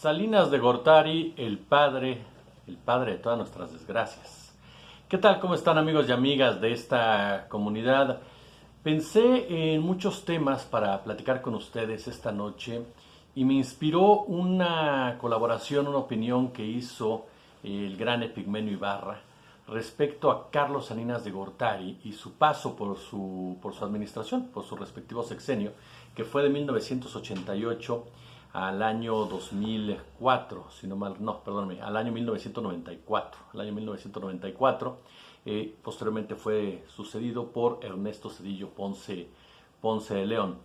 Salinas de Gortari, el padre de todas nuestras desgracias. ¿Qué tal? ¿Cómo están amigos y amigas de esta comunidad? Pensé en muchos temas para platicar con ustedes esta noche y me inspiró una colaboración, una opinión que hizo el gran Epigmenio Ibarra respecto a Carlos Salinas de Gortari y su paso por su administración, por su respectivo sexenio, que fue de 1988 al año 2004, si no mal, no, perdóname, al año 1994. Al año 1994, posteriormente fue sucedido por Ernesto Zedillo Ponce de León.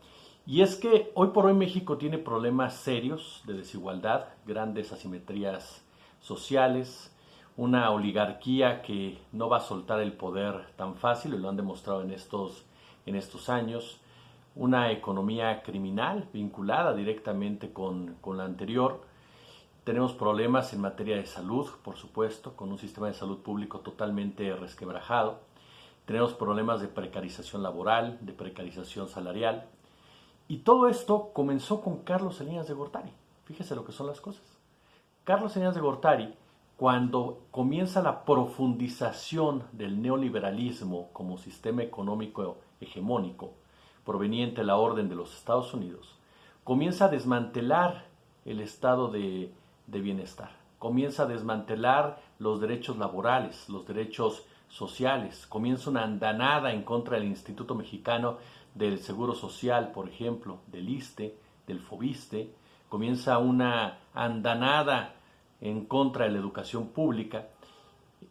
Y es que hoy por hoy México tiene problemas serios de desigualdad, grandes asimetrías sociales, una oligarquía que no va a soltar el poder tan fácil, y lo han demostrado en estos años, una economía criminal vinculada directamente con la anterior. Tenemos problemas en materia de salud, por supuesto, con un sistema de salud público totalmente resquebrajado. Tenemos problemas de precarización laboral, de precarización salarial. Y todo esto comenzó con Carlos Salinas de Gortari. Fíjese lo que son las cosas. Carlos Salinas de Gortari, cuando comienza la profundización del neoliberalismo como sistema económico hegemónico, proveniente de la orden de los Estados Unidos, comienza a desmantelar el estado de bienestar, comienza a desmantelar los derechos laborales, los derechos sociales, comienza una andanada en contra del Instituto Mexicano del Seguro Social, por ejemplo, del ISSSTE, del FOBISSSTE, comienza una andanada en contra de la educación pública,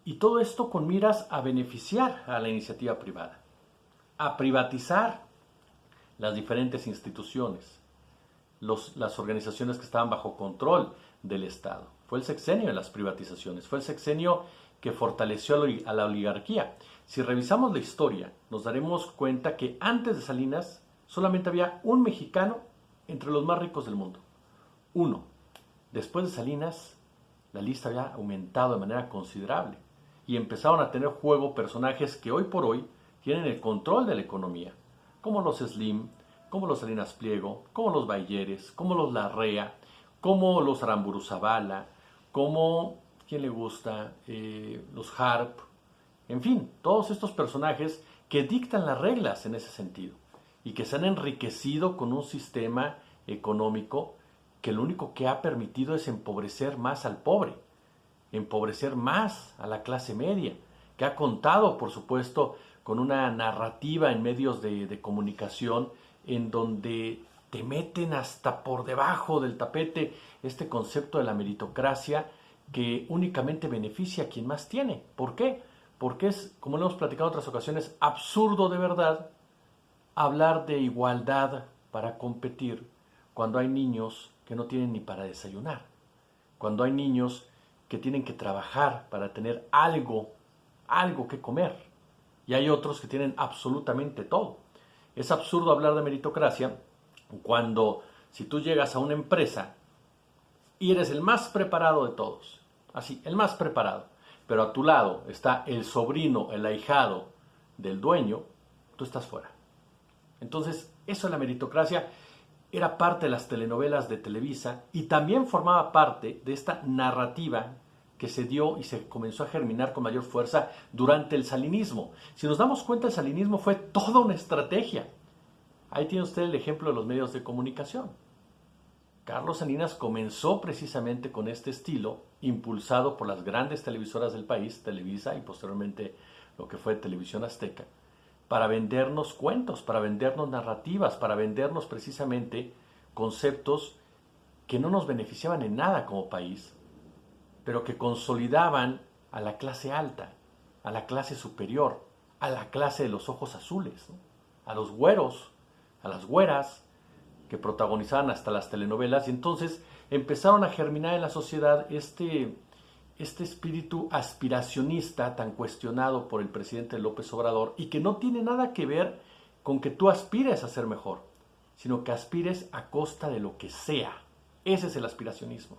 y todo esto con miras a beneficiar a la iniciativa privada, a privatizar las diferentes instituciones, las organizaciones que estaban bajo control del Estado. Fue el sexenio de las privatizaciones, fue el sexenio que fortaleció a la oligarquía. Si revisamos la historia, nos daremos cuenta que antes de Salinas solamente había un mexicano entre los más ricos del mundo. Uno. Después de Salinas, la lista había aumentado de manera considerable y empezaron a tener juego personajes que hoy por hoy tienen el control de la economía, como los Slim, como los Salinas Pliego, como los Bayeres, como los Larrea, como los Aramburu Zavala, como, ¿quién le gusta? Los Harp, en fin, todos estos personajes que dictan las reglas en ese sentido y que se han enriquecido con un sistema económico que lo único que ha permitido es empobrecer más al pobre, empobrecer más a la clase media, que ha contado, por supuesto, con una narrativa en medios de comunicación en donde te meten hasta por debajo del tapete este concepto de la meritocracia que únicamente beneficia a quien más tiene. ¿Por qué? Porque es, como lo hemos platicado en otras ocasiones, absurdo de verdad hablar de igualdad para competir cuando hay niños que no tienen ni para desayunar, cuando hay niños que tienen que trabajar para tener algo que comer, y hay otros que tienen absolutamente todo. Es absurdo hablar de meritocracia cuando, si tú llegas a una empresa y eres el más preparado de todos, así, el más preparado, pero a tu lado está el sobrino, el ahijado del dueño, tú estás fuera. Entonces, eso de la meritocracia era parte de las telenovelas de Televisa y también formaba parte de esta narrativa que se dio y se comenzó a germinar con mayor fuerza durante el salinismo. Si nos damos cuenta, el salinismo fue toda una estrategia. Ahí tiene usted el ejemplo de los medios de comunicación. Carlos Salinas comenzó precisamente con este estilo, impulsado por las grandes televisoras del país, Televisa y posteriormente lo que fue Televisión Azteca, para vendernos cuentos, para vendernos narrativas, para vendernos precisamente conceptos que no nos beneficiaban en nada como país, pero que consolidaban a la clase alta, a la clase superior, a la clase de los ojos azules, ¿no? A los güeros, a las güeras, que protagonizaban hasta las telenovelas, y entonces empezaron a germinar en la sociedad este espíritu aspiracionista tan cuestionado por el presidente López Obrador y que no tiene nada que ver con que tú aspires a ser mejor, sino que aspires a costa de lo que sea. Ese es el aspiracionismo.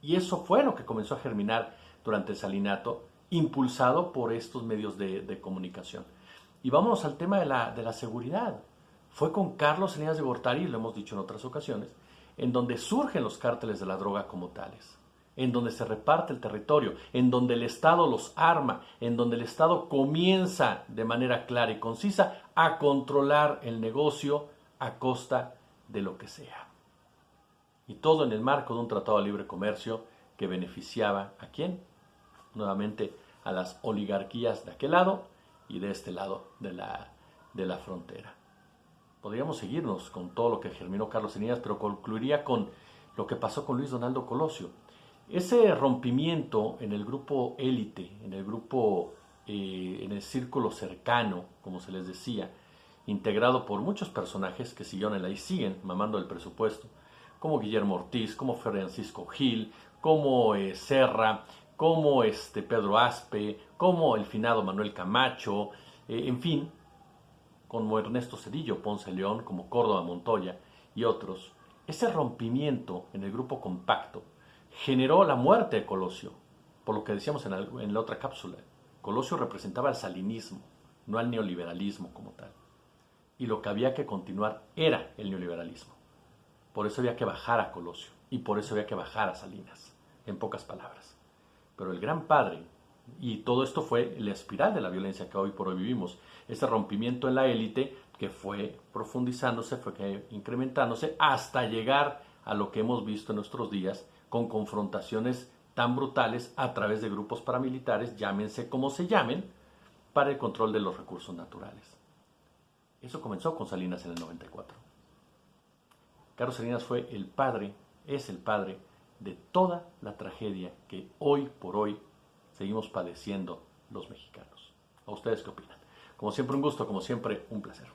Y eso fue lo que comenzó a germinar durante el salinato, impulsado por estos medios de comunicación. Y vámonos al tema de la seguridad. Fue con Carlos Salinas de Gortari, lo hemos dicho en otras ocasiones, en donde surgen los cárteles de la droga como tales, en donde se reparte el territorio, en donde el Estado los arma, en donde el Estado comienza de manera clara y concisa a controlar el negocio a costa de lo que sea. Y todo en el marco de un tratado de libre comercio que beneficiaba ¿a quién? Nuevamente a las oligarquías de aquel lado y de este lado de la frontera. Podríamos seguirnos con todo lo que germinó Carlos Salinas, pero concluiría con lo que pasó con Luis Donaldo Colosio. Ese rompimiento en el grupo élite, en el grupo, en el círculo cercano, como se les decía, integrado por muchos personajes que siguieron y siguen mamando el presupuesto, como Guillermo Ortiz, como Francisco Gil, como Serra, como Pedro Aspe, como el finado Manuel Camacho, en fin, como Ernesto Zedillo, Ponce León, como Córdoba Montoya y otros. Ese rompimiento en el grupo compacto generó la muerte de Colosio, por lo que decíamos en la otra cápsula. Colosio representaba el salinismo, no al neoliberalismo como tal. Y lo que había que continuar era el neoliberalismo. Por eso había que bajar a Colosio y por eso había que bajar a Salinas, en pocas palabras. Pero el gran padre, y todo esto fue la espiral de la violencia que hoy por hoy vivimos, ese rompimiento en la élite que fue profundizándose, fue incrementándose hasta llegar a lo que hemos visto en nuestros días con confrontaciones tan brutales a través de grupos paramilitares, llámense como se llamen, para el control de los recursos naturales. Eso comenzó con Salinas en el 94. Carlos Salinas fue el padre, es el padre de toda la tragedia que hoy por hoy seguimos padeciendo los mexicanos. ¿A ustedes qué opinan? Como siempre un gusto, como siempre un placer.